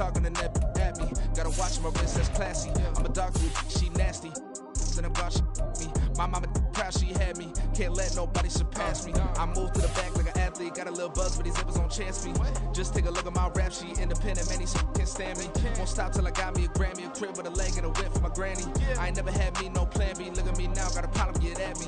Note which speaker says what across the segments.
Speaker 1: talking and that at me. Gotta watch my wrist, that's classy. I'm a dog food, she nasty. And I'm glad she me. My mama proud she had me. Can't let nobody surpass me. I move to the back like an athlete. Got a little buzz, but these zippers don't chance me. Just take a look at my rap sheet. Independent, man, these can't stand me. Won't stop till I got me a Grammy, a crib with a leg and a whip for my granny. I ain't never had me no plan B. Look at me now, got a problem, get at me.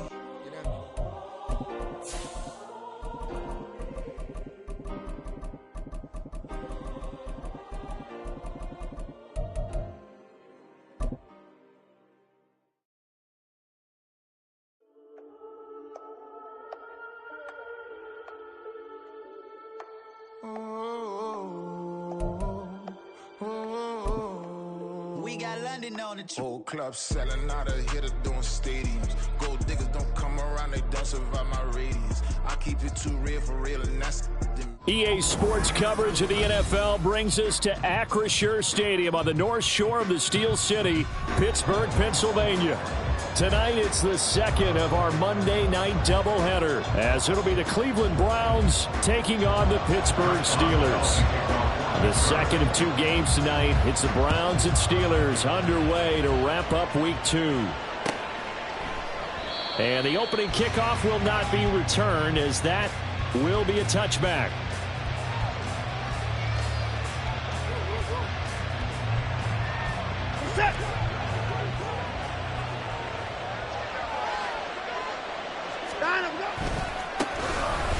Speaker 2: We got London on the
Speaker 3: whole club selling out of hitter doing stadiums. Gold diggers don't come around, they don't survive my radius. I keep it too real for real, and that's
Speaker 4: EA Sports coverage of the NFL brings us to Acrisure Stadium on the north shore of the Steel City, Pittsburgh, Pennsylvania. Tonight, it's the second of our Monday night doubleheader, as it'll be the Cleveland Browns taking on the Pittsburgh Steelers. The second of two games tonight. It's the Browns and Steelers underway to wrap up week 2. And the opening kickoff will not be returned, as that will be a touchback.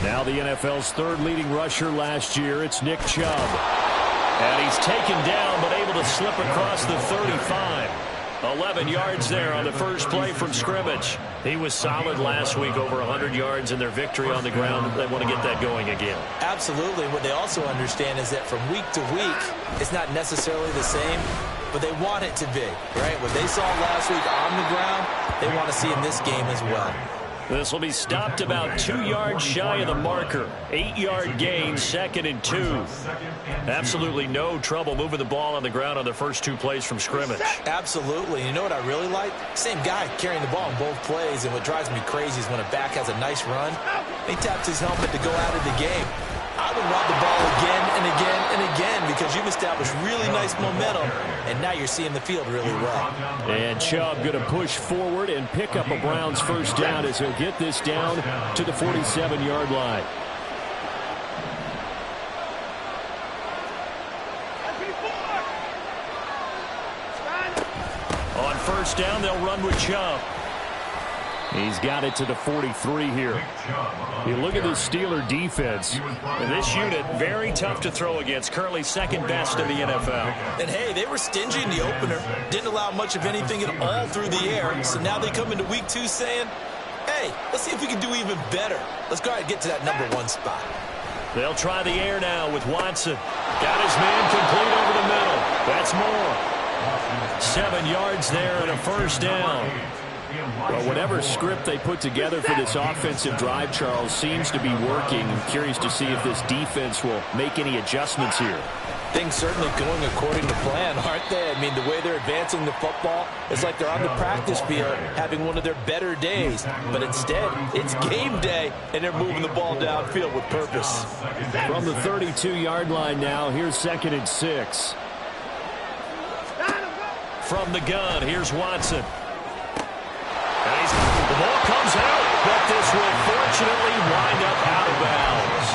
Speaker 4: Now the NFL's third leading rusher last year, it's Nick Chubb. And he's taken down, but able to slip across the 35. 11 yards there on the first play from scrimmage. He was solid last week, over 100 yards in their victory on the ground. They want to get that going again.
Speaker 5: Absolutely. What they also understand is that from week to week, it's not necessarily the same, but they want it to be, right? What they saw last week on the ground, they want to see in this game as well.
Speaker 4: This will be stopped about 2 yards shy of the marker. 8-yard gain, 2nd and 2. Absolutely no trouble moving the ball on the ground on the first 2 plays from scrimmage.
Speaker 5: Absolutely. You know what I really like? Same guy carrying the ball in both plays, and what drives me crazy is when a back has a nice run, he taps his helmet to go out of the game. I would run the ball again and again and again because you've established really nice momentum, and now you're seeing the field really well.
Speaker 4: And Chubb going to push forward and pick up a Browns first down as he'll get this down to the 47-yard line. On first down, they'll run with Chubb. He's got it to the 43 here. You look at the Steeler defense. And this unit, very tough to throw against. Currently second best in the NFL.
Speaker 5: And hey, they were stingy in the opener. Didn't allow much of anything at all through the air. So now they come into week 2 saying, hey, let's see if we can do even better. Let's go ahead and get to that number 1 spot.
Speaker 4: They'll try the air now with Watson. Got his man complete over the middle. That's more. 7 yards there and a first down. Well, whatever script they put together for this offensive drive, Charles, seems to be working. I'm curious to see if this defense will make any adjustments here.
Speaker 5: Things certainly going according to plan, aren't they? I mean, the way they're advancing the football, it's like they're on the practice field having one of their better days. But instead, it's game day, and they're moving the ball downfield with purpose.
Speaker 4: From the 32-yard line now, here's 2nd and 6. From the gun, here's Watson. The ball comes out, but this will fortunately wind up out of bounds.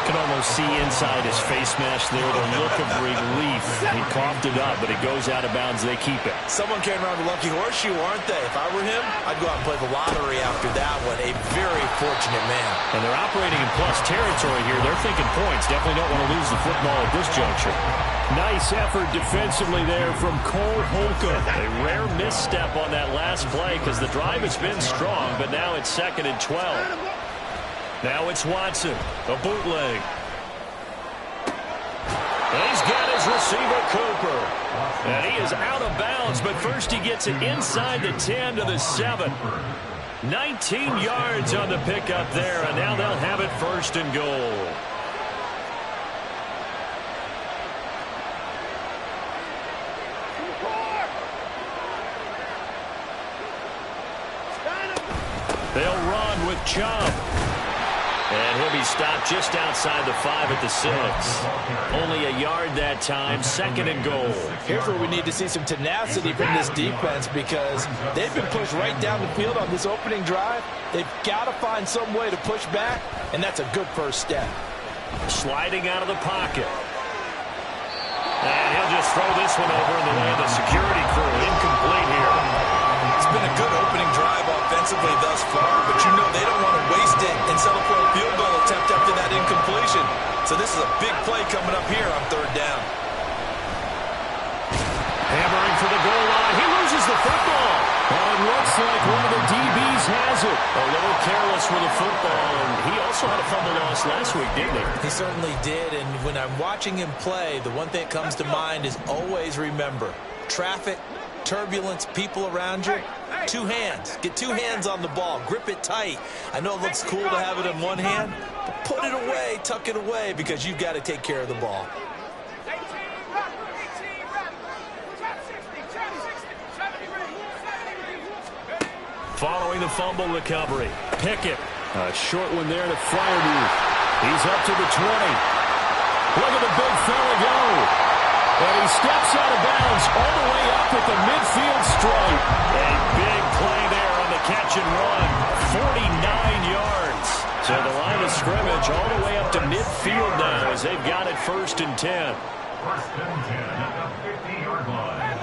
Speaker 4: Can almost see inside his face mask there the look of relief. He coughed it up, but it goes out of bounds. They keep it.
Speaker 5: Someone came around the lucky horseshoe, aren't they? If I were him, I'd go out and play the lottery after that one. A very fortunate man.
Speaker 4: And they're operating in plus territory here. They're thinking points. Definitely don't want to lose the football at this juncture. Nice effort defensively there from Cole Holcomb. A rare misstep on that last play because the drive has been strong, but now it's 2nd and 12. Now it's Watson, a bootleg. And he's got his receiver, Cooper. And he is out of bounds, but first he gets it inside the 10 to the 7. 19 yards on the pickup there, and now they'll have it 1st and goal. They'll run with Chubb. And he'll be stopped just outside the 5 at the 6. Only a yard that time, 2nd and goal.
Speaker 5: Here's where we need to see some tenacity from this defense because they've been pushed right down the field on this opening drive. They've got to find some way to push back, and that's a good first step.
Speaker 4: Sliding out of the pocket. And he'll just throw this one over in the way of the security crew. Incomplete here.
Speaker 5: It's been a good opening drive offensively thus far, but you know they don't want to waste it and settle for a field goal attempt after that incompletion. So this is a big play coming up here on 3rd down.
Speaker 4: Hammering for the goal line. He loses the football. And it looks like one of the DBs has it. A little careless with the football. And he also had a fumble loss last week, didn't he?
Speaker 5: He certainly did. And when I'm watching him play, the one thing that comes to mind is always remember, traffic, turbulence, people around you, 2 hands. Get 2 hands on the ball. Grip it tight. I know it looks cool to have it in one hand, but put it away, tuck it away, because you've got to take care of the ball.
Speaker 4: Following the fumble recovery. Pickett. A short one there to Freiermuth. He's up to the 20. Look at the big fella go. And he steps out of bounds all the way up at the midfield stripe. A big play there on the catch and run. 49 yards. So the line of scrimmage all the way up to midfield now as they've got it 1st and 10.
Speaker 6: 1st and 10 at the 50-yard line.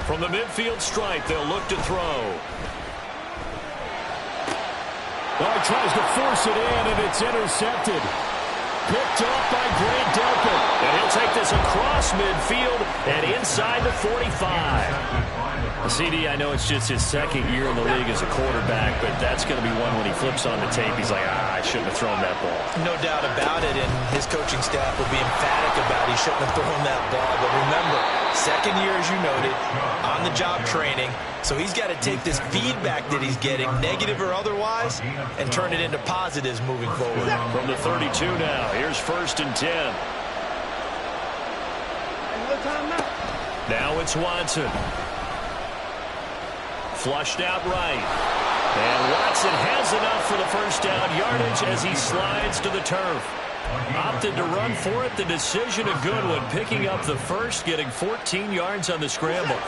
Speaker 4: From the midfield stripe, they'll look to throw. Oh, he tries to force it in, and it's intercepted. Picked up by Grant Delpit. And he'll take this across midfield and inside the 45. CD, I know it's just his 2nd year in the league as a quarterback, but that's going to be one when he flips on the tape. He's like, I shouldn't have thrown that ball.
Speaker 5: No doubt about it, and his coaching staff will be emphatic about he shouldn't have thrown that ball. But remember, 2nd year, as you noted, on-the-job training. So he's got to take this feedback that he's getting, negative or otherwise, and turn it into positives moving forward.
Speaker 4: From the 32 now, here's 1st and 10. Now it's Watson. Flushed out right. And Watson has enough for the 1st down yardage as he slides to the turf. Opted to run for it. The decision a good one. Picking up the 1st, getting 14 yards on the scramble.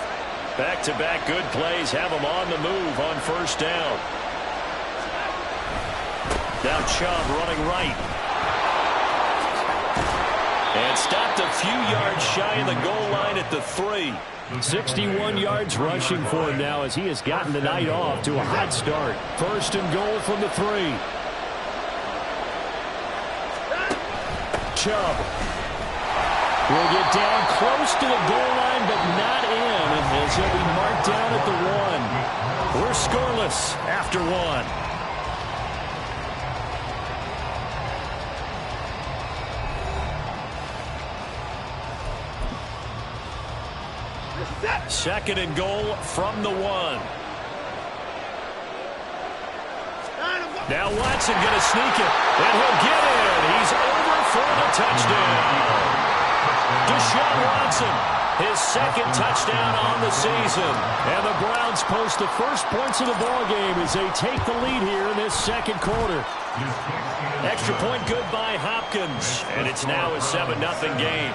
Speaker 4: Back-to-back good plays have him on the move on 1st down. Now Chubb running right. And stopped a few yards shy of the goal line at the 3. 61 yards rushing for him now as he has gotten the night off to a hot start. 1st and goal from the 3. Chubb will get down close to the goal line, but not in, as he'll be marked down at the 1. We're scoreless after 1. Second and goal from the 1. Now Watson going to sneak it, and he'll get in. He's over for the touchdown. Deshaun Watson, his 2nd touchdown on the season. And the Browns post the first points of the ballgame as they take the lead here in this 2nd quarter. Extra point good by Hopkins, and it's now a 7-0 game.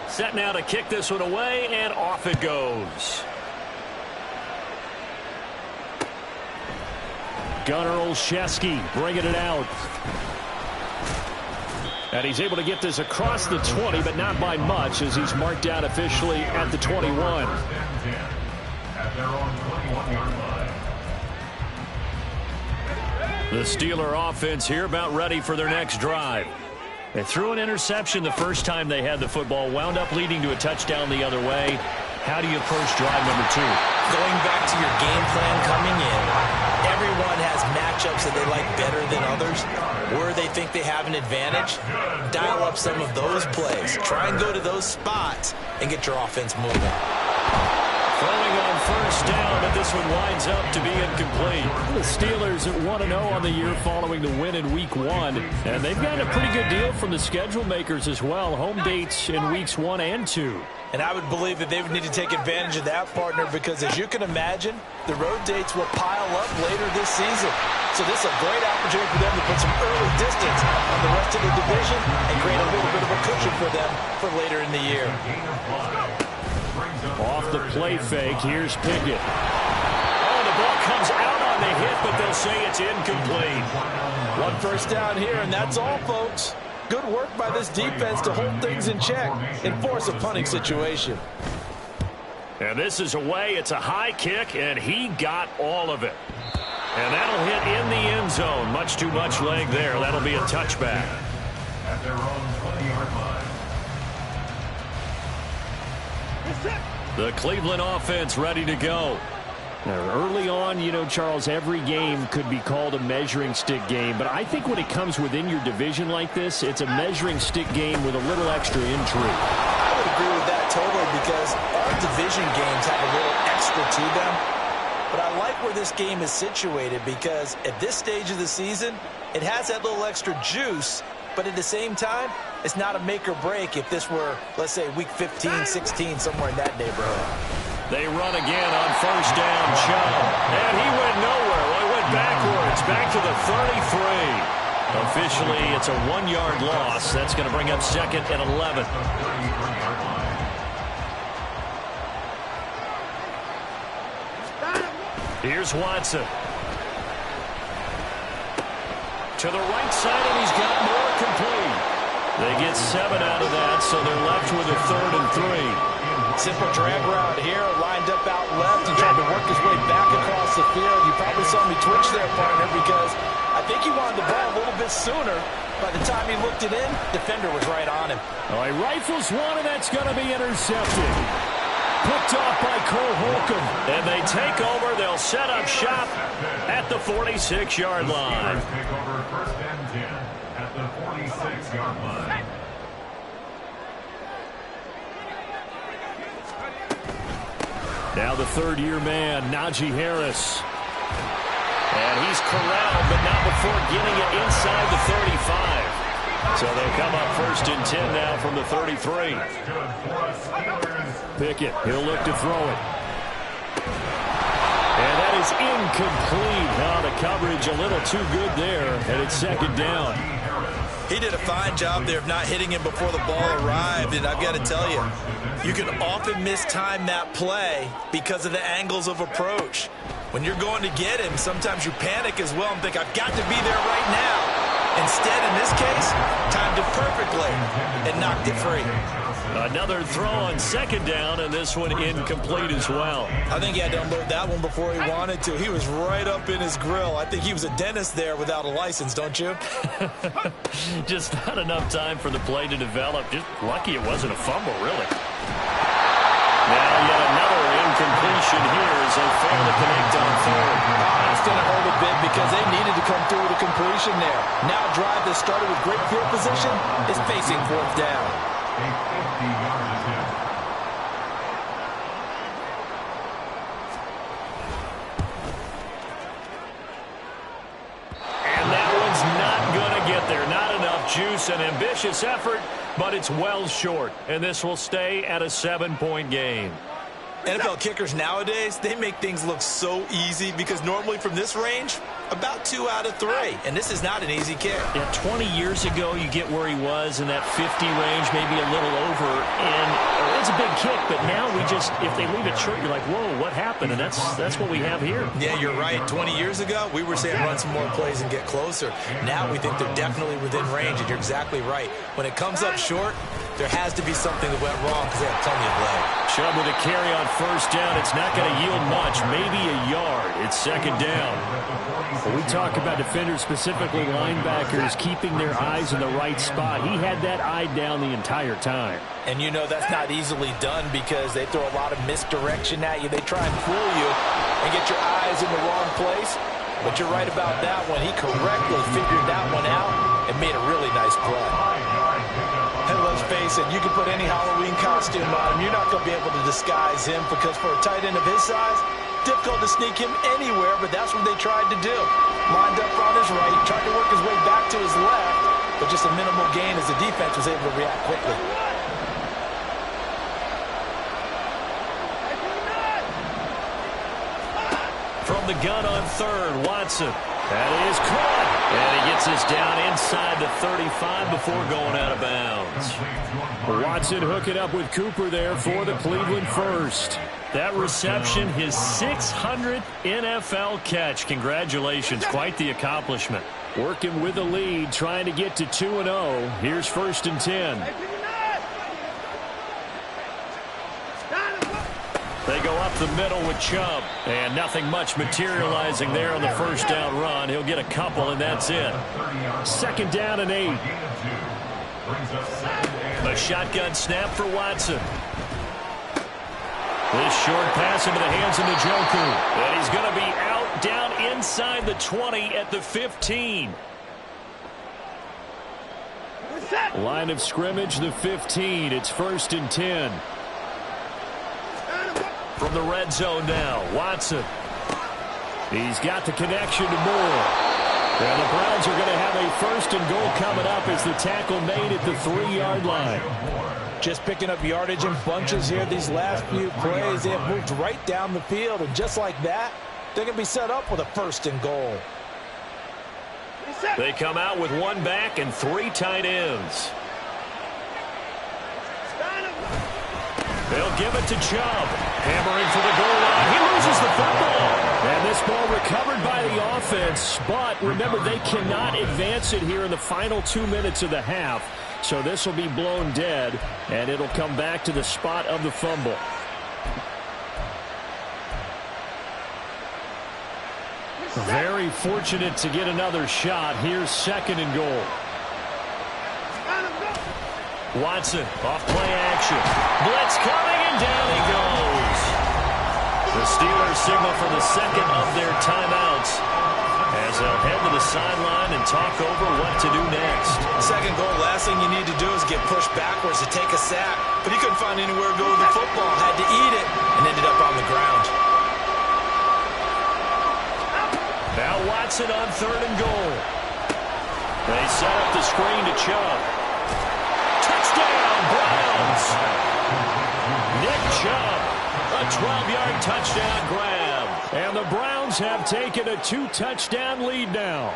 Speaker 4: Set now to kick this one away, and off it goes. Gunnar Olszewski bringing it out. And he's able to get this across the 20, but not by much, as he's marked out officially at the 21. The Steeler offense here about ready for their next drive. They threw an interception the first time they had the football, wound up leading to a touchdown the other way. How do you approach drive number 2?
Speaker 5: Going back to your game plan coming in, everyone has matchups that they like better than others. Where they think they have an advantage, dial up some of those plays. Try and go to those spots and get your offense moving.
Speaker 4: Throwing on first down, but this one winds up to be incomplete. The Steelers at 1-0 on the year following the win in Week 1, and they've gotten a pretty good deal from the schedule makers as well. Home dates in Weeks 1 and 2.
Speaker 5: And I would believe that they would need to take advantage of that, partner, because as you can imagine, the road dates will pile up later this season. So this is a great opportunity for them to put some early distance on the rest of the division and create a little bit of a cushion for them for later in the year.
Speaker 4: Off the play fake, here's Pickett. Oh, the ball comes out on the hit, but they'll say it's incomplete.
Speaker 5: One first down here, and that's all, folks. Good work by this defense to hold things in check and force a punting situation.
Speaker 4: And this is away. It's a high kick, and he got all of it. And that'll hit in the end zone. Much too much leg there. That'll be a touchback.
Speaker 6: At their own 20-yard line.
Speaker 4: The Cleveland offense ready to go. Now, early on, you know, Charles, every game could be called a measuring stick game. But I think when it comes within your division like this, it's a measuring stick game with a little extra intrigue.
Speaker 5: I would agree with that totally because our division games have a little extra to them. But I like where this game is situated because at this stage of the season, it has that little extra juice. But at the same time, it's not a make or break if this were, let's say, week 15, 16, somewhere in that neighborhood.
Speaker 4: They run again on first down, Chubb. And he went nowhere. Well, he went backwards, back to the 33. Officially, it's a 1-yard loss. That's going to bring up second and 11. Here's Watson. To the right side, and he's got more complete. They get 7 out of that, so they're left with a 3rd and 3.
Speaker 5: Simple drag route here, lined up out left and trying to work his way back across the field. You probably saw me twitch there, partner, because I think he wanted the ball a little bit sooner. By the time he looked it in, defender was right on him.
Speaker 4: Oh, he rifles one, and that's going to be intercepted. Picked off by Cole Holcomb. And they take over. They'll set up shop at the 46-yard line.
Speaker 6: Take over 1st and 10 at the 46-yard line.
Speaker 4: Now the third-year man, Najee Harris. And he's corralled, but not before getting it inside the 35. So they come up 1st and 10 now from the 33. Pickett, he'll look to throw it. And that is incomplete. Now the coverage a little too good there, and it's 2nd down.
Speaker 5: He did a fine job there of not hitting him before the ball arrived, and I've got to tell you, you can often mistime that play because of the angles of approach. When you're going to get him, sometimes you panic as well and think, I've got to be there right now. Instead, in this case, timed it perfectly and knocked it free.
Speaker 4: Another throw on 2nd down, and this one incomplete as well.
Speaker 5: I think he had to unload that one before he wanted to. He was right up in his grill. I think he was a dentist there without a license, don't you?
Speaker 4: Just not enough time for the play to develop. Just lucky it wasn't a fumble, really. Now yet another incompletion here as they fail to connect on 3rd.
Speaker 5: That's going to hurt a bit because they needed to come through with a completion there. Now a drive that started with great field position is facing 4th down.
Speaker 6: A 50-yard attempt.
Speaker 4: And that one's not going to get there. Not enough juice, an ambitious effort, but it's well short. And this will stay at a 7-point game.
Speaker 5: NFL kickers nowadays, they make things look so easy because normally from this range, about 2 out of 3. And this is not an easy kick.
Speaker 4: Yeah, 20 years ago, you get where he was in that 50 range, maybe a little over. And it's a big kick, but now we just, if they leave it short, you're like, whoa, what happened? And that's what we have here.
Speaker 5: Yeah, you're right. 20 years ago, we were saying run some more plays and get closer. Now we think they're definitely within range, and you're exactly right. When it comes up short, there has to be something that went wrong because they have plenty of leg.
Speaker 4: Chubb with a carry on 1st down. It's not going to yield much, maybe a yard. It's 2nd down. When we talk about defenders, specifically linebackers, keeping their eyes in the right spot, he had that eye down the entire time.
Speaker 5: And you know that's not easily done because they throw a lot of misdirection at you. They try and fool you and get your eyes in the wrong place. But you're right about that one. He correctly figured that one out and made a really nice play. And let's face it, you can put any Halloween costume on him. You're not going to be able to disguise him because for a tight end of his size, difficult to sneak him anywhere, but that's what they tried to do. Lined up on his right, tried to work his way back to his left, but just a minimal gain as the defense was able to react quickly.
Speaker 4: From the gun on third, Watson. That is caught. And he gets us down inside the 35 before going out of bounds. Watson hooking up with Cooper there for the Cleveland first. That reception, his 600th NFL catch. Congratulations. Quite the accomplishment. Working with the lead, trying to get to 2-0. Here's 1st and 10. They go up the middle with Chubb. And nothing much materializing there on the first down run. He'll get a couple, and that's it. 2nd down and 8. A shotgun snap for Watson. This short pass into the hands of Njoku. And he's going to be out down inside the 20 at the 15. Line of scrimmage, the 15. It's 1st and 10. From the red zone now, Watson. He's got the connection to Moore. And the Browns are going to have a 1st and goal coming up as the tackle made at the 3-yard line.
Speaker 5: Just picking up yardage in bunches here these last few plays. They have moved right down the field, and just like that, they're going to be set up with a 1st and goal.
Speaker 4: They come out with 1 back and 3 tight ends. They'll give it to Chubb. Hammering for the goal line. He loses the football. And this ball recovered by the offense. But remember, they cannot advance it here in the final 2 minutes of the half. So this will be blown dead, and it'll come back to the spot of the fumble. Very fortunate to get another shot. Here's 2nd and goal. Watson off play action. Blitz coming, and down he goes. The Steelers signal for the 2nd of their timeouts as they'll head to the sideline and talk over what to do next.
Speaker 5: 2nd goal, last thing you need to do is get pushed backwards to take a sack. But he couldn't find anywhere to go with the football, had to eat it, and ended up on the ground.
Speaker 4: Now Watson on 3rd and goal. They set up the screen to Chubb. Touchdown, Browns! Nick Chubb, a 12-yard touchdown grab. And the Browns have taken a 2-touchdown lead now.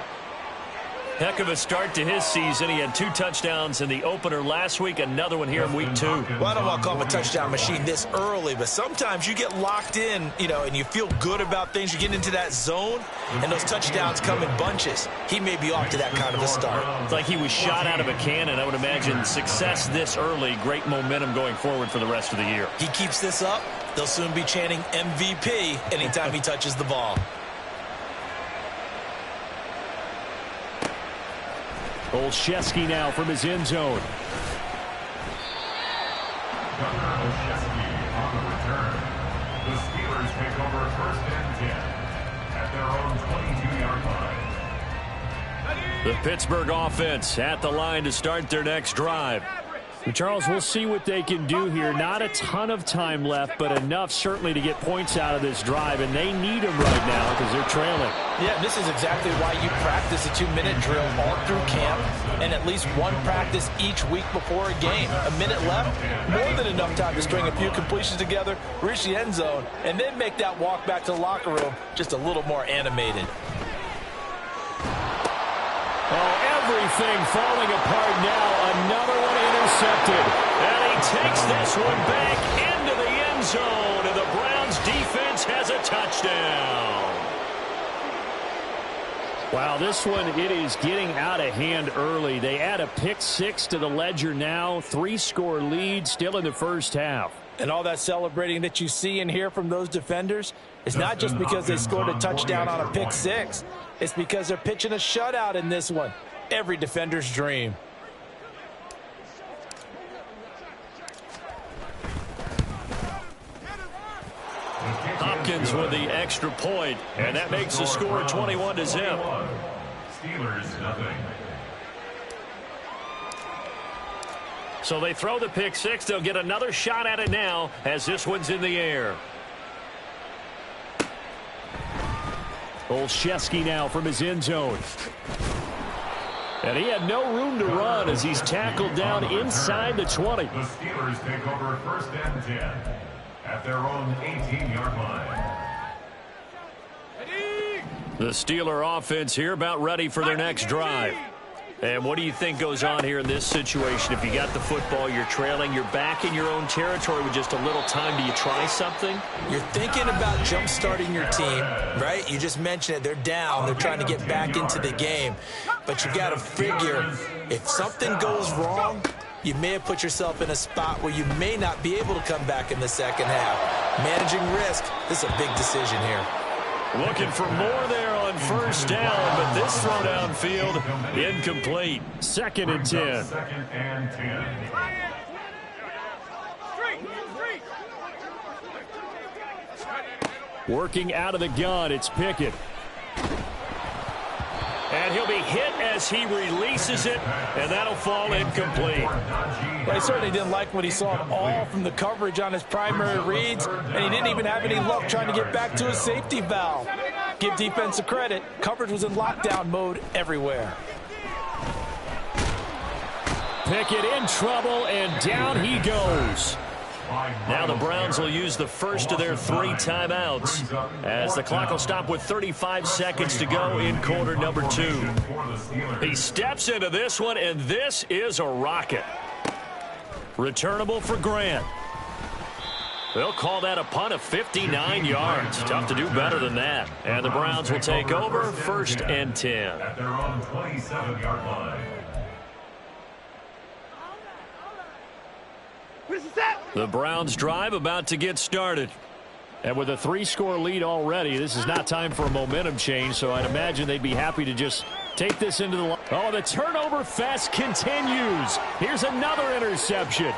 Speaker 4: Heck of a start to his season. He had 2 touchdowns in the opener last week, another one here in week 2.
Speaker 5: Well, I don't want to call him a touchdown machine this early, but sometimes you get locked in, and you feel good about things. You get into that zone, and those touchdowns come in bunches. He may be off to that kind of a start.
Speaker 4: It's like he was shot out of a cannon. I would imagine success this early, great momentum going forward for the rest of the year.
Speaker 5: He keeps this up, they'll soon be chanting MVP anytime he touches the ball.
Speaker 4: Olszewski now from his end zone.
Speaker 6: Gunnar Olszewski on the return. The Steelers take over 1st and 10 at their own 22-yard line.
Speaker 4: The Pittsburgh offense at the line to start their next drive. Charles, we'll see what they can do here. Not a ton of time left, but enough certainly to get points out of this drive, and they need them right now because they're trailing.
Speaker 5: Yeah, this is exactly why you practice a 2-minute drill all through camp and at least 1 practice each week before a game. A minute left, more than enough time to string a few completions together, reach the end zone, and then make that walk back to the locker room just a little more animated.
Speaker 4: Oh, everything falling apart now. Another one intercepted. And he takes this one back into the end zone. And the Browns defense has a touchdown. Wow, this one, it is getting out of hand early. They add a pick 6 to the ledger now. 3-score lead still in the first half.
Speaker 5: And all that celebrating that you see and hear from those defenders is not just because they scored a touchdown on a pick 6. It's because they're pitching a shutout in this one. Every defender's dream.
Speaker 4: Hopkins with the extra point, and that makes the score 21-0.
Speaker 6: Steelers nothing.
Speaker 4: So they throw the pick six. They'll get another shot at it now as this one's in the air. Olszewski now from his end zone. And he had no room to run as he's tackled down inside the 20.
Speaker 6: The Steelers take over 1st and 10 at their own 18-yard line.
Speaker 4: The Steeler offense here about ready for their next drive. And what do you think goes on here in this situation? If you got the football, you're trailing, you're back in your own territory with just a little time. Do you try something?
Speaker 5: You're thinking about jump-starting your team, right? You just mentioned it. They're down. They're trying to get back into the game. But you got to figure, if something goes wrong, you may have put yourself in a spot where you may not be able to come back in the second half. Managing risk, this is a big decision here.
Speaker 4: Looking for more there on 1st down, but this throw downfield incomplete. 2nd and 10.
Speaker 6: 2nd and 10.
Speaker 4: Working out of the gun, it's Pickett. And he'll be hit as he releases it, and that'll fall incomplete.
Speaker 5: Well, he certainly didn't like what he saw at all from the coverage on his primary reads, and he didn't even have any luck trying to get back to his safety valve. Give defense a credit. Coverage was in lockdown mode everywhere.
Speaker 4: Pickett in trouble, and down he goes. Now the Browns will use the first of their 3 timeouts as the clock will stop with 35 seconds to go in quarter number 2. He steps into this one, and this is a rocket. Returnable for Grant. They'll call that a punt of 59 yards. Tough to do better than that. And the Browns will take over 1st and 10.
Speaker 6: At their own 27-yard line.
Speaker 4: The Browns drive about to get started. And with a 3-score lead already, this is not time for a momentum change, so I'd imagine they'd be happy to just take this into the line. Oh, the turnover fest continues. Here's another interception.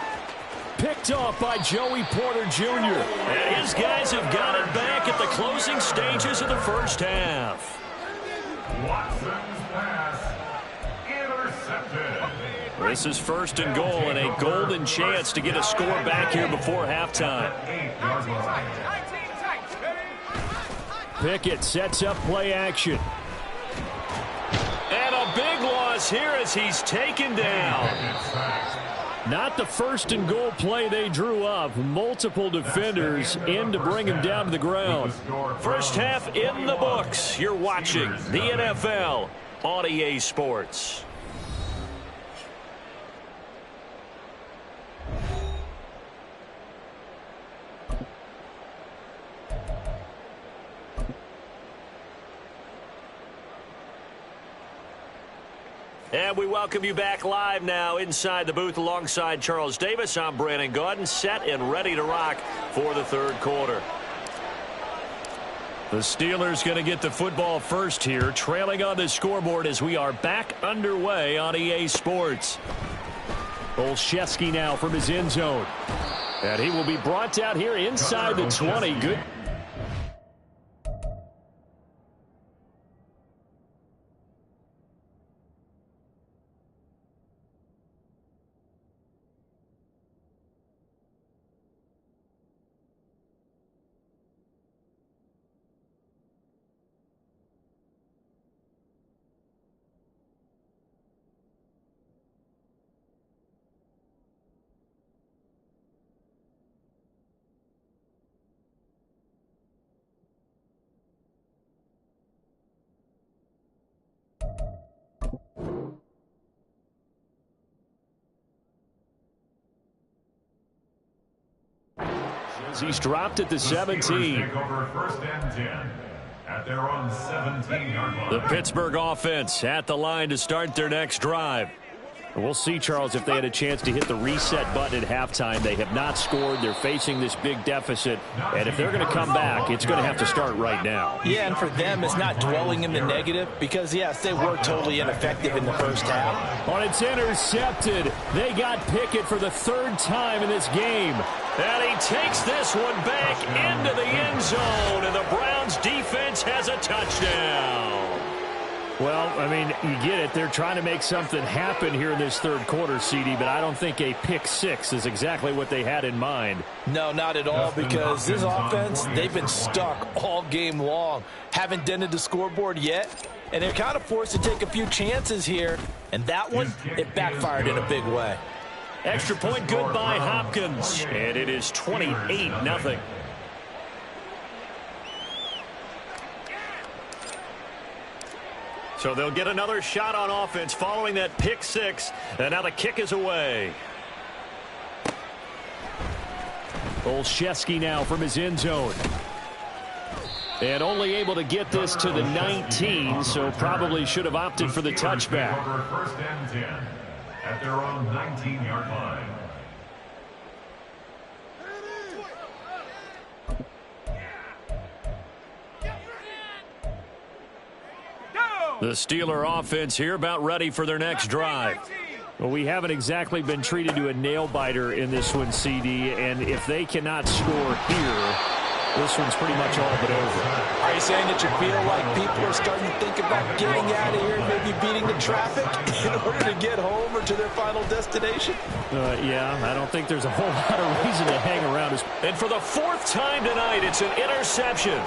Speaker 4: Picked off by Joey Porter Jr. And his guys have got it back at the closing stages of the first half.
Speaker 6: Watson's pass intercepted.
Speaker 4: This is 1st and goal and a golden chance to get a score back here before halftime.
Speaker 6: 8-yard line.
Speaker 4: Pickett sets up play action. And a big loss here as he's taken down. Not the 1st and goal play they drew up. Multiple defenders in to bring him down to the ground. First half in the books. You're watching the NFL on EA Sports. And we welcome you back live now inside the booth alongside Charles Davis. I'm Brandon Gaudin, set and ready to rock for the 3rd quarter. The Steelers going to get the football first here, trailing on the scoreboard as we are back underway on EA Sports. Olszewski now from his end zone. And he will be brought down here inside the 20. Good. He's dropped at the 17.
Speaker 6: Take over 1st and 10 at their own 17-yard line.
Speaker 4: The Pittsburgh offense at the line to start their next drive. We'll see, Charles, if they had a chance to hit the reset button at halftime. They have not scored. They're facing this big deficit. And if they're going to come back, it's going to have to start right now.
Speaker 5: Yeah, and for them, it's not dwelling in the negative because, yes, they were totally ineffective in the first half.
Speaker 4: On it's intercepted. They got Pickett for the 3rd time in this game. And he takes this one back into the end zone. And the Browns defense has a touchdown. Well, I mean, you get it. They're trying to make something happen here in this third quarter, CD, but I don't think a pick six is exactly what they had in mind.
Speaker 5: No, not at all, because this offense, they've been stuck all game long. Haven't dented the scoreboard yet, and they're kind of forced to take a few chances here, and that one, it backfired in a big way.
Speaker 4: Extra point good by Hopkins, and it is 28-0. So they'll get another shot on offense following that pick six, and now the kick is away. Olszewski now from his end zone. And only able to get this to the 19, so probably should have opted for the touchback.
Speaker 6: First and 10 at their own 19-yard line.
Speaker 4: The Steeler offense here about ready for their next drive. Well, we haven't exactly been treated to a nail-biter in this one, CD, and if they cannot score here, this one's pretty much all but over.
Speaker 5: Are you saying that you feel like people are starting to think about getting out of here and maybe beating the traffic in order to get home or to their final destination?
Speaker 4: Yeah, I don't think there's a whole lot of reason to hang around. And for the fourth time tonight, it's an interception.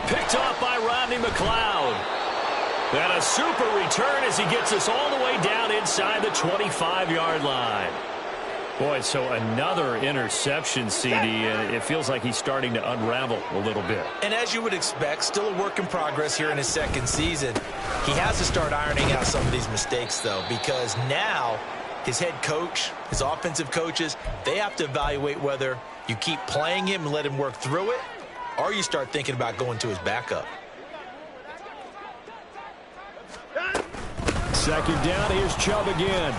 Speaker 4: Picked off by Rodney McLeod. And a super return as he gets us all the way down inside the 25-yard line. Boy, so another interception, CD, and it feels like he's starting to unravel a little bit.
Speaker 5: And as you would expect, still a work in progress here in his second season. He has to start ironing out some of these mistakes, though, because now his head coach, his offensive coaches, they have to evaluate whether you keep playing him and let him work through it, or you start thinking about going to his backup.
Speaker 4: Second down, here's Chubb again.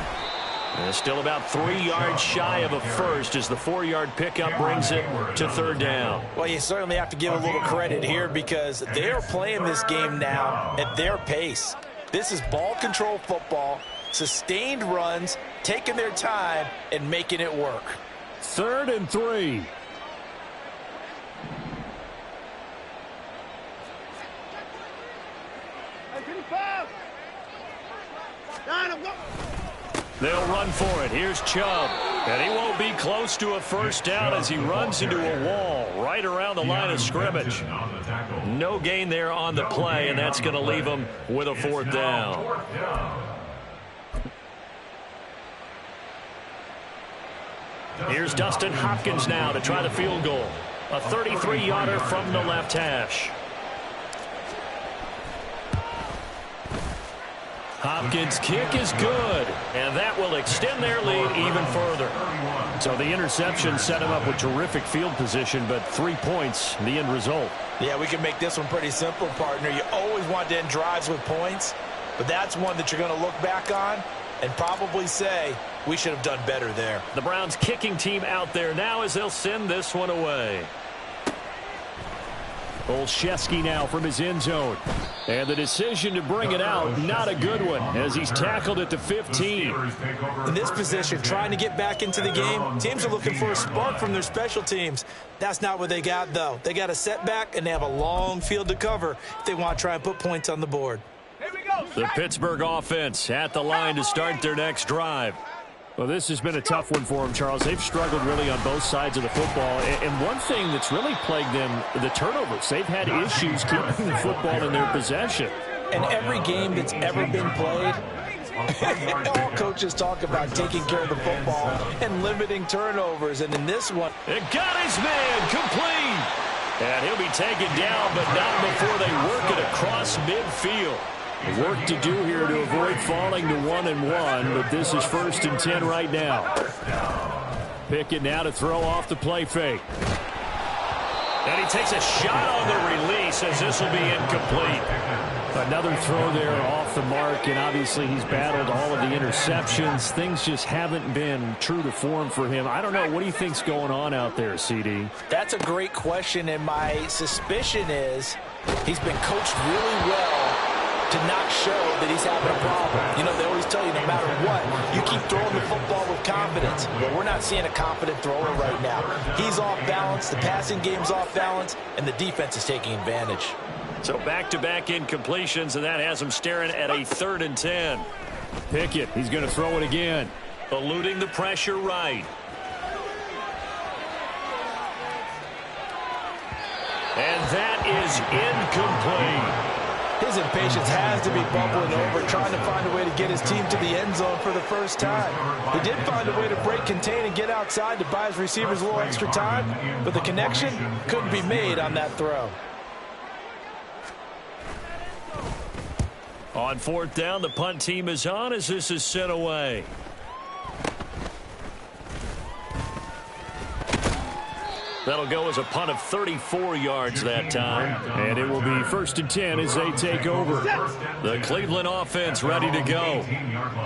Speaker 4: And still about 3 yards shy of a first as the 4-yard pickup brings it to third down.
Speaker 5: Well, you certainly have to give a little credit here because they are playing this game now at their pace. This is ball control football, sustained runs, taking their time, and making it work.
Speaker 4: 3rd and 3. They'll run for it. Here's Chubb. And he won't be close to a first down as he runs into a wall right around the line of scrimmage. No gain there on the play, and that's going to leave him with a 4th down. Here's Dustin Hopkins now to try the field goal. A 33-yarder from the left hash. Hopkins' kick is good, and that will extend their lead even further. So the interception set him up with terrific field position, but 3 points, the end result.
Speaker 5: Yeah, we can make this one pretty simple, partner. You always want to end drives with points, but that's one that you're going to look back on and probably say, we should have done better there.
Speaker 4: The Browns kicking team out there now as they'll send this one away. Olszewski now from his end zone. And the decision to bring it out, not a good one, as he's tackled at the 15.
Speaker 5: In this position, trying to get back into the game, teams are looking for a spark from their special teams. That's not what they got, though. They got a setback, and they have a long field to cover if they want to try and put points on the board.
Speaker 4: The Pittsburgh offense at the line to start their next drive. Well, this has been a tough one for them, Charles. They've struggled really on both sides of the football. And one thing that's really plagued them, the turnovers. They've had issues keeping the football in their possession.
Speaker 5: And every game that's ever been played, all coaches talk about taking care of the football and limiting turnovers. And in this one,
Speaker 4: it got his man complete. And he'll be taken down, but not before they work it across midfield. Work to do here to avoid falling to 1-1, but this is 1st and 10 right now. Pickett now to throw off the play fake. And he takes a shot on the release as this will be incomplete. Another throw there off the mark, and obviously he's battled all of the interceptions. Things just haven't been true to form for him. I don't know. What do you think's going on out there, CD?
Speaker 5: That's a great question, and my suspicion is he's been coached really well to not show that he's having a problem. You know, they always tell you no matter what, you keep throwing the football with confidence. But we're not seeing a confident thrower right now. He's off balance, the passing game's off balance, and the defense is taking advantage.
Speaker 4: So back-to-back incompletions, and that has him staring at a 3rd and 10. Pickett, he's going to throw it again. Eluding the pressure right. And that is incomplete.
Speaker 5: His impatience has to be bubbling over, trying to find a way to get his team to the end zone for the first time. He did find a way to break, contain, and get outside to buy his receivers a little extra time, but the connection couldn't be made on that throw.
Speaker 4: On 4th down, the punt team is on as this is sent away. That'll go as a punt of 34 yards that time. And it will be 1st and 10 as they take over. The Cleveland offense ready to go.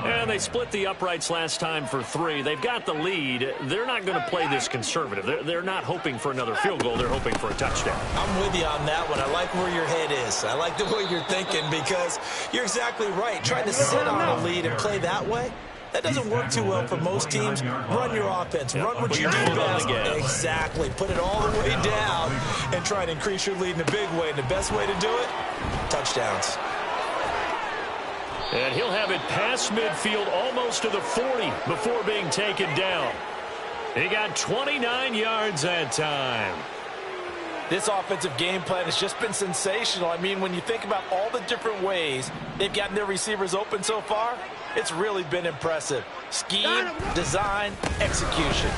Speaker 4: And they split the uprights last time for 3. They've got the lead. They're not going to play this conservative. They're not hoping for another field goal. They're hoping for a touchdown.
Speaker 5: I'm with you on that one. I like where your head is. I like the way you're thinking because you're exactly right. Trying to sit on a lead and play that way, that doesn't work too well for most teams. Run your offense. Run what you do best. Exactly. Put it all the way down and try to increase your lead in a big way. And the best way to do it, touchdowns.
Speaker 4: And he'll have it past midfield almost to the 40 before being taken down. He got 29 yards that time.
Speaker 5: This offensive game plan has just been sensational. I mean, when you think about all the different ways they've gotten their receivers open so far, it's really been impressive. Scheme, design, execution.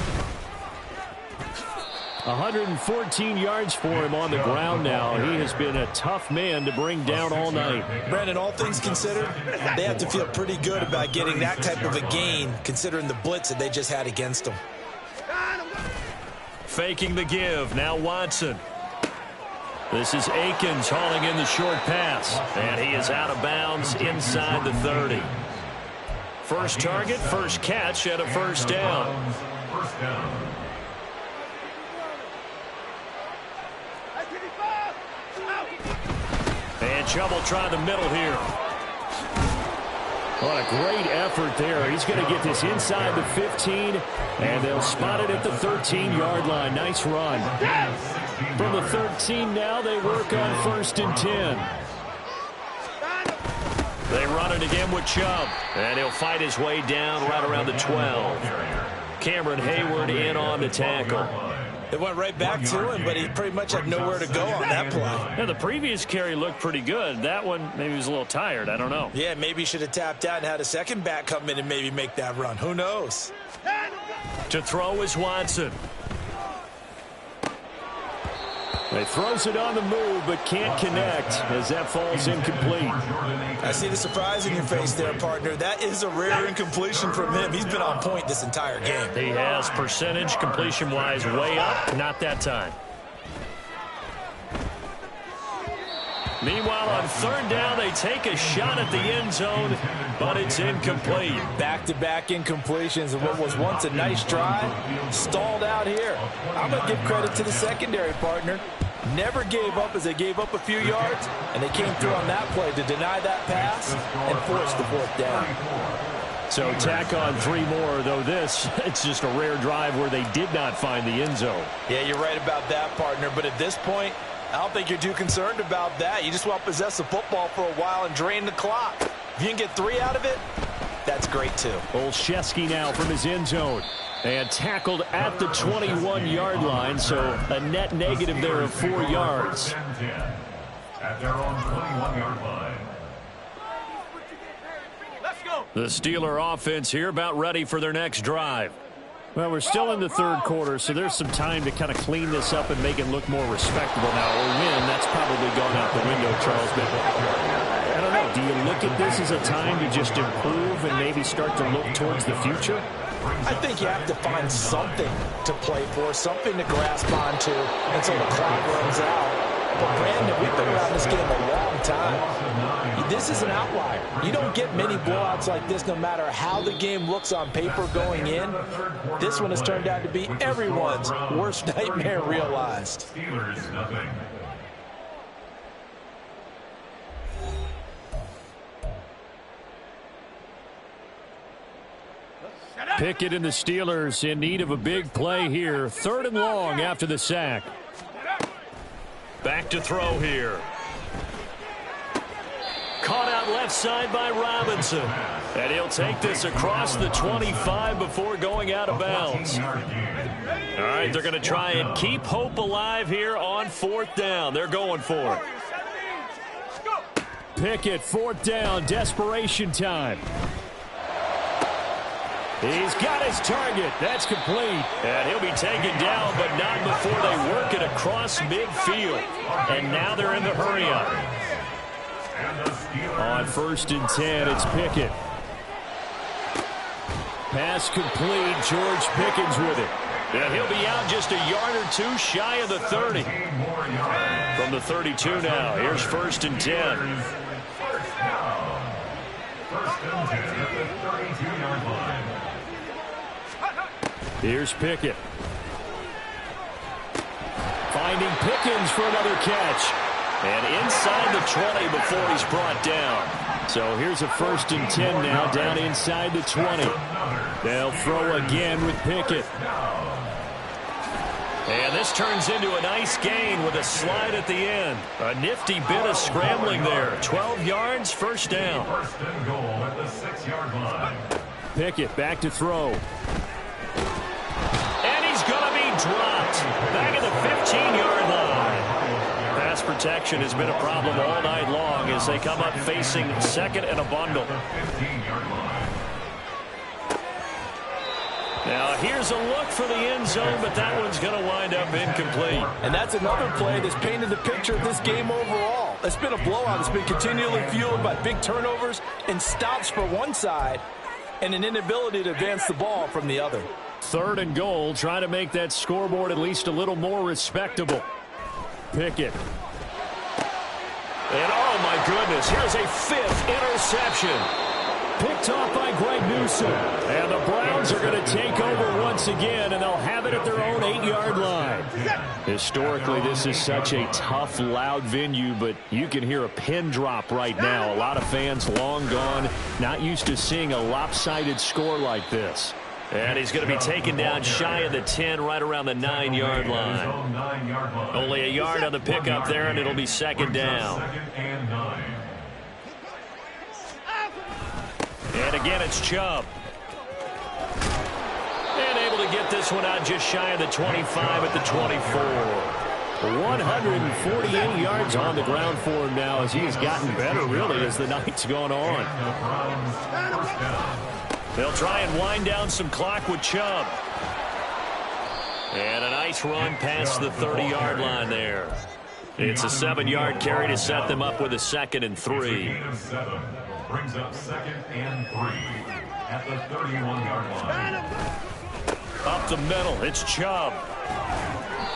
Speaker 4: 114 yards for him on the ground now. He has been a tough man to bring down all night.
Speaker 5: Brandon, all things considered, they have to feel pretty good about getting that type of a gain, considering the blitz that they just had against them.
Speaker 4: Faking the give. Now Watson. This is Akins hauling in the short pass. And he is out of bounds inside the 30. First target, first catch at a 1st down. And Chubb try the middle here. What a great effort there. He's going to get this inside the 15, and they'll spot it at the 13-yard line. Nice run. From the 13 now, they work on 1st and 10. They run it again with Chubb, and he'll fight his way down right around the 12. Cameron Hayward in on the tackle.
Speaker 5: It went right back to him, but he pretty much had nowhere to go on that play.
Speaker 4: Yeah, the previous carry looked pretty good. That one, maybe he was a little tired. I don't know.
Speaker 5: Yeah, maybe he should have tapped out and had a second back come in and maybe make that run. Who knows?
Speaker 4: To throw is Watson. He throws it on the move, but can't connect as that falls incomplete.
Speaker 5: I see the surprise in your face there, partner. That is a rare incompletion from him. He's been on point this entire game.
Speaker 4: He has percentage completion-wise way up. Not that time. Meanwhile, on 3rd down, they take a shot at the end zone, but it's incomplete.
Speaker 5: Back-to-back incompletions of what was once a nice drive, stalled out here. I'm going to give credit to the secondary, partner. Never gave up as they gave up a few yards, and they came through on that play to deny that pass and force the 4th down.
Speaker 4: So tack on 3 more, though this, it's just a rare drive where they did not find the end zone.
Speaker 5: Yeah, you're right about that, partner, but at this point, I don't think you're too concerned about that. You just want to possess the football for a while and drain the clock. If you can get 3 out of it, that's great too.
Speaker 4: Olszewski now from his end zone. And tackled at the 21-yard line, so a net negative there of 4 yards.
Speaker 6: At their own 21-yard line.
Speaker 4: The Steeler offense here about ready for their next drive. Well, we're still in the 3rd quarter, so there's some time to kind of clean this up and make it look more respectable now. Or win, that's probably gone out the window, Charles. But I don't know. Do you look at this as a time to just improve and maybe start to look towards the future?
Speaker 5: I think you have to find something to play for, something to grasp onto until the clock runs out. But, Brandon, we've been around this game a long time. This is an outlier. You don't get many blowouts like this no matter how the game looks on paper going in. This one has turned out to be everyone's worst nightmare realized.
Speaker 6: Steelers, nothing.
Speaker 4: Pickett and the Steelers in need of a big play here. 3rd and long after the sack. Back to throw here. left side by Robinson. And he'll take this across the 25 before going out of bounds. All right, they're going to try and keep hope alive here on 4th down. They're going for it. Pickett, 4th down, desperation time. He's got his target. That's complete. And he'll be taken down, but not before they work it across midfield. And now they're in the hurry-up. On 1st and 10, it's Pickett. Pass complete. George Pickens with it. And he'll be out just a yard or two shy of the 30. From the 32 now. Here's 1st and 10. Here's Pickett. Finding Pickens for another catch. And inside the 20 before he's brought down. So here's a 1st and 10 now, down inside the 20. They'll throw again with Pickett. And this turns into a nice gain with a slide at the end. A nifty bit of scrambling there. 12 yards, 1st down.
Speaker 6: 1st and goal at the 6-yard line.
Speaker 4: Pickett back to throw. And he's going to be dropped. Back at the 15-yard line. Pass protection has been a problem all night long as they come up facing 2nd and a bundle. Now here's a look for the end zone, but that one's going to wind up incomplete.
Speaker 5: And that's another play that's painted the picture of this game overall. It's been a blowout. It's been continually fueled by big turnovers and stops for one side and an inability to advance the ball from the other.
Speaker 4: 3rd and goal, trying to make that scoreboard at least a little more respectable. Pickett. And oh my goodness, here's a 5th interception. Picked off by Greg Newsome. And the Browns are going to take over once again, and they'll have it at their own 8-yard line. Historically, this is such a tough, loud venue, but you can hear a pin drop right now. A lot of fans long gone, not used to seeing a lopsided score like this. And he's going to be taken down shy of the 10, right around the 9-yard line. Only a yard on the pickup there, and it'll be 2nd down. And again, it's Chubb. And able to get this one out just shy of the 25 at the 24. 148 yards on the ground for him now as he has gotten better, really, as the night's gone on. They'll try and wind down some clock with Chubb. And a nice run past the 30-yard line there. It's a 7-yard carry to set them up with a 2nd and 3.
Speaker 6: Brings up 2nd and 3 at the 31-yard line.
Speaker 4: Up the middle, it's Chubb.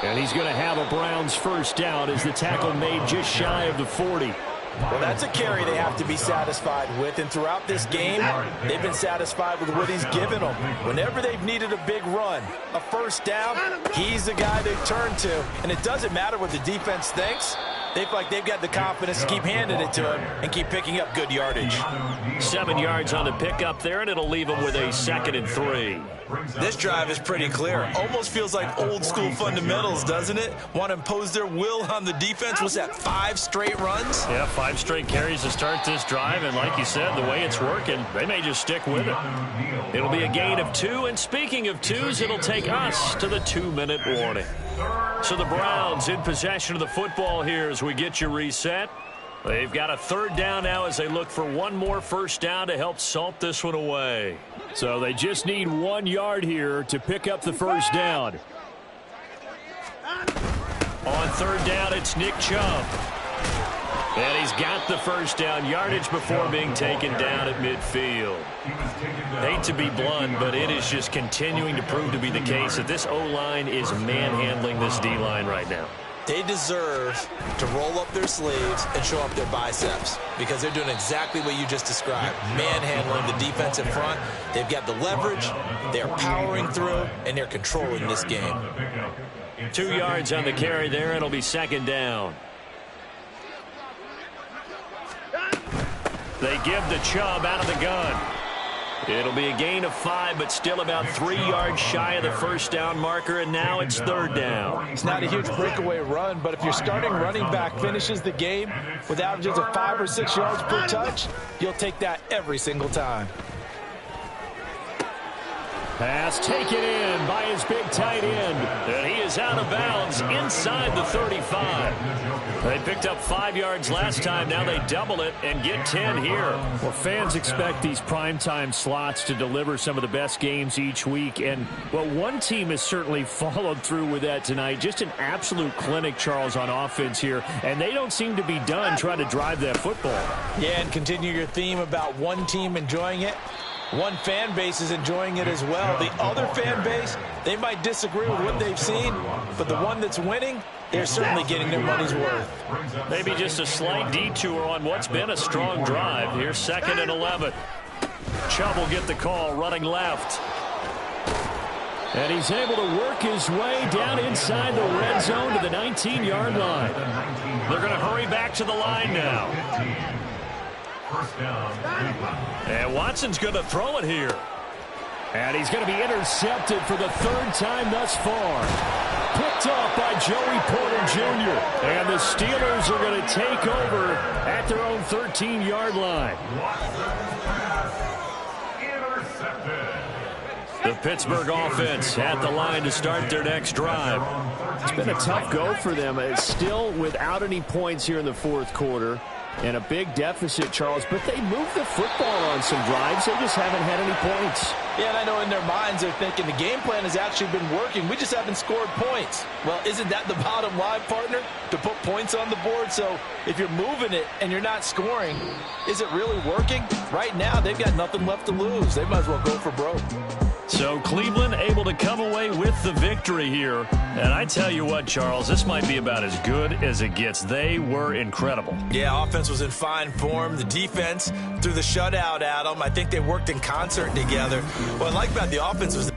Speaker 4: And he's going to have a Browns 1st down as the tackle made just shy of the 40.
Speaker 5: Well, that's a carry they have to be satisfied with, and throughout this game, they've been satisfied with what he's given them. Whenever they've needed a big run, a 1st down, he's the guy they turn to, and it doesn't matter what the defense thinks. They feel like they've got the confidence to keep handing it to him and keep picking up good yardage.
Speaker 4: 7 yards on the pickup there, and it'll leave him with a 2nd and 3.
Speaker 5: This drive is pretty clear. Almost feels like old school fundamentals, doesn't it? Want to impose their will on the defense. Was that 5 straight runs?
Speaker 4: Yeah, 5 straight carries to start this drive, and like you said, the way it's working, they may just stick with it. It'll be a gain of 2, and speaking of 2s, it'll take us to the 2-minute warning. So the Browns in possession of the football here as we get you reset. They've got a 3rd down now as they look for one more 1st down to help salt this one away. So they just need 1 yard here to pick up the 1st down. On 3rd down, it's Nick Chubb. And he's got the 1st down yardage before being taken down at midfield. Hate to be blunt, but it is just continuing to prove to be the case that this O-line is manhandling this D-line right now.
Speaker 5: They deserve to roll up their sleeves and show up their biceps because they're doing exactly what you just described, manhandling the defense in front. They've got the leverage, they're powering through, and they're controlling this game.
Speaker 4: 2 yards on the carry there, it'll be 2nd down. They give the Chubb out of the gun. It'll be a gain of 5, but still about 3 yards shy of the first down marker, and now it's third down.
Speaker 5: It's not a huge breakaway run, but if your starting running back finishes the game with averages of 5 or 6 yards per touch, you'll take that every single time.
Speaker 4: Pass taken in by his big tight end, and he is out of bounds inside the 35. They picked up 5 yards last time. Now they double it and get 10 here. Well, fans expect these primetime slots to deliver some of the best games each week, and, well, one team has certainly followed through with that tonight. Just an absolute clinic, Charles, on offense here, and they don't seem to be done trying to drive that football.
Speaker 5: Yeah, and continue your theme about one team enjoying it. One fan base is enjoying it as well. The other fan base, they might disagree with what they've seen, but the one that's winning, they're certainly getting their money's worth.
Speaker 4: Maybe just a slight detour on what's been a strong drive. Here's 2nd and 11. Chubb will get the call running left. And he's able to work his way down inside the red zone to the 19-yard line. They're going to hurry back to the line now.
Speaker 6: First down, Cleveland.
Speaker 4: And Watson's going to throw it here. And he's going to be intercepted for the 3rd time thus far. Picked off by Joey Porter Jr. And the Steelers are going to take over at their own 13-yard line.
Speaker 6: Intercepted.
Speaker 4: The Pittsburgh offense at the line to start their next drive. It's been a tough go for them. It's still without any points here in the 4th quarter. And a big deficit, Charles, but they moved the football on some drives. They just haven't had any points.
Speaker 5: Yeah, and I know in their minds they're thinking the game plan has actually been working. We just haven't scored points. Well, isn't that the bottom line, partner? To put points on the board. So if you're moving it and you're not scoring, is it really working? Right now, they've got nothing left to lose. They might as well go for broke.
Speaker 4: So Cleveland able to come away with the victory here. And I tell you what, Charles, this might be about as good as it gets. They were incredible.
Speaker 5: Yeah, offense was in fine form. The defense threw the shutout at them. I think they worked in concert together. What I like about the offense was